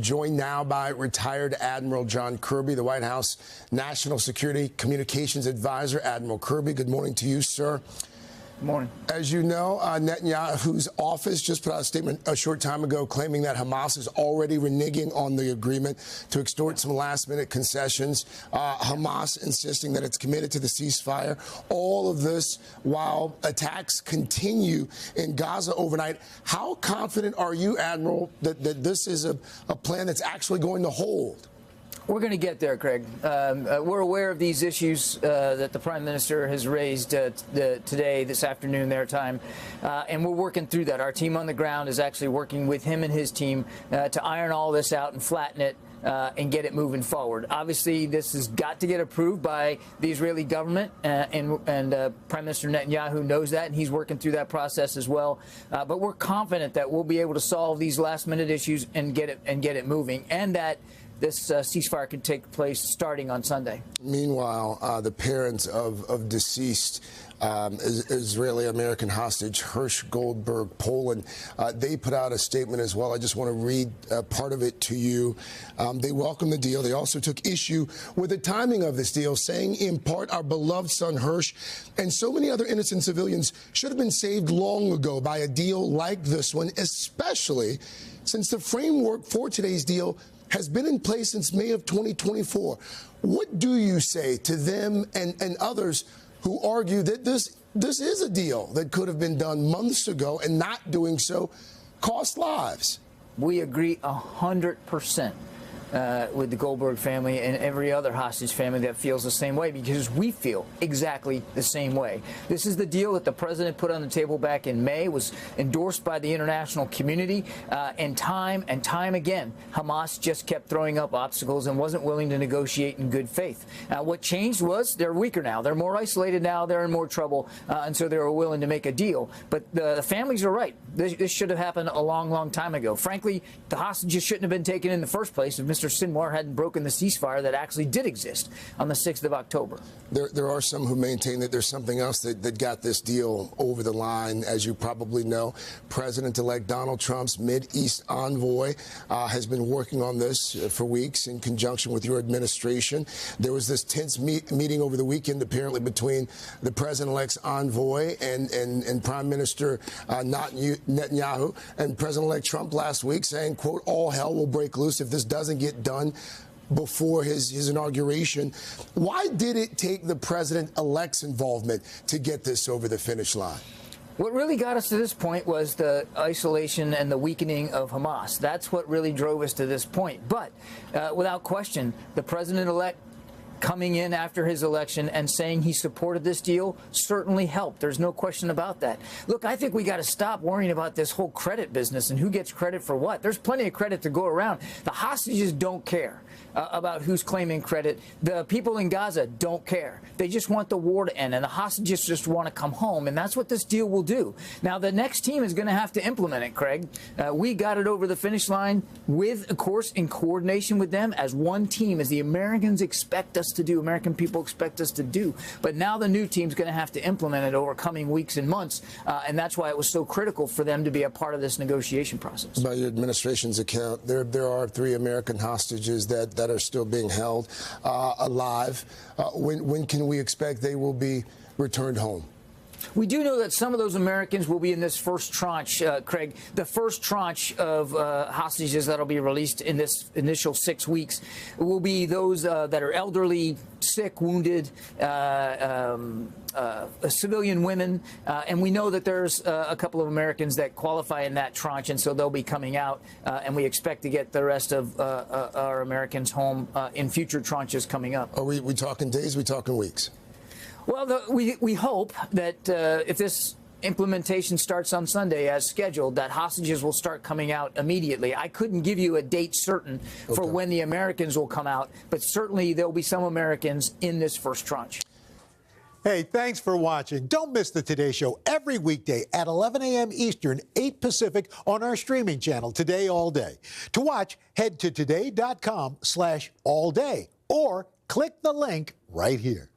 Joined now by retired Admiral John Kirby, the White House National Security Communications Advisor. Admiral Kirby, good morning to you, sir. Good morning. As you know, Netanyahu's office just put out a statement a short time ago claiming that Hamas is already reneging on the agreement to extort some last-minute concessions. Hamas insisting that it's committed to the ceasefire. All of this while attacks continue in Gaza overnight. How confident are you, Admiral, that this is a plan that's actually going to hold? We're going to get there, Craig. We're aware of these issues that the Prime Minister has raised today, this afternoon, their time, and we're working through that. Our team on the ground is actually working with him and his team to iron all this out and flatten it and get it moving forward. Obviously, this has got to get approved by the Israeli government, and Prime Minister Netanyahu knows that, and he's working through that process as well. But we're confident that we'll be able to solve these last-minute issues and get it moving, and that this ceasefire can take place starting on Sunday. Meanwhile, the parents of deceased Israeli-American hostage Hersh Goldberg, Poland, they put out a statement as well. I just want to read part of it to you. They welcome the deal. They also took issue with the timing of this deal, saying, in part, our beloved son Hersh and so many other innocent civilians should have been saved long ago by a deal like this one, especially since the framework for today's deal has been in place since May of 2024. What do you say to them and others who argue that this is a deal that could have been done months ago, and not doing so cost lives? We agree 100% with the Goldberg family and every other hostage family that feels the same way, because we feel exactly the same way. This is the deal that the president put on the table back in May, was endorsed by the international community, and time again, Hamas just kept throwing up obstacles and wasn't willing to negotiate in good faith. What changed was they're weaker now. They're more isolated now. They're in more trouble, and so they were willing to make a deal. But the families are right. This should have happened a long, long time ago. Frankly, the hostages shouldn't have been taken in the first place if Mr. Sinwar hadn't broken the ceasefire that actually did exist on the 6th of October. There are some who maintain that there's something else that got this deal over the line. As you probably know, President-elect Donald Trump's Mideast envoy has been working on this for weeks in conjunction with your administration. There was this tense meeting over the weekend, apparently, between the President-elect's envoy and Prime Minister Netanyahu, and President-elect Trump last week saying, quote, all hell will break loose if this doesn't get done before his inauguration. Why did it take the president-elect's involvement to get this over the finish line? What really got us to this point was the isolation and the weakening of Hamas. That's what really drove us to this point. But without question, the president-elect coming in after his election and saying he supported this deal certainly helped. There's no question about that. Look, I think we got to stop worrying about this whole credit business and who gets credit for what. There's plenty of credit to go around. The hostages don't care about who's claiming credit. The people in Gaza don't care. They just want the war to end, and the hostages just want to come home, and that's what this deal will do. Now, the next team is going to have to implement it, Craig. We got it over the finish line with, of course, in coordination with them as one team, as the Americans expect us to do, American people expect us to do. But now the new team's going to have to implement it over coming weeks and months, and that's why it was so critical for them to be a part of this negotiation process. By your administration's account, there are 3 American hostages that are still being held alive. When can we expect they will be returned home? We do know that some of those Americans will be in this first tranche, Craig. The first tranche of hostages that will be released in this initial 6 weeks will be those that are elderly, sick, wounded, civilian women. And we know that there's a couple of Americans that qualify in that tranche, and so they'll be coming out. And we expect to get the rest of our Americans home in future tranches coming up. Are we talking days? Are we talking weeks? Well, we hope that if this implementation starts on Sunday as scheduled, that hostages will start coming out immediately. I couldn't give you a date certain for when the Americans will come out, but certainly there will be some Americans in this first tranche. Hey, thanks for watching. Don't miss the Today Show every weekday at 11 a.m. Eastern, 8 Pacific on our streaming channel, Today All Day. To watch, head to today.com/allday or click the link right here.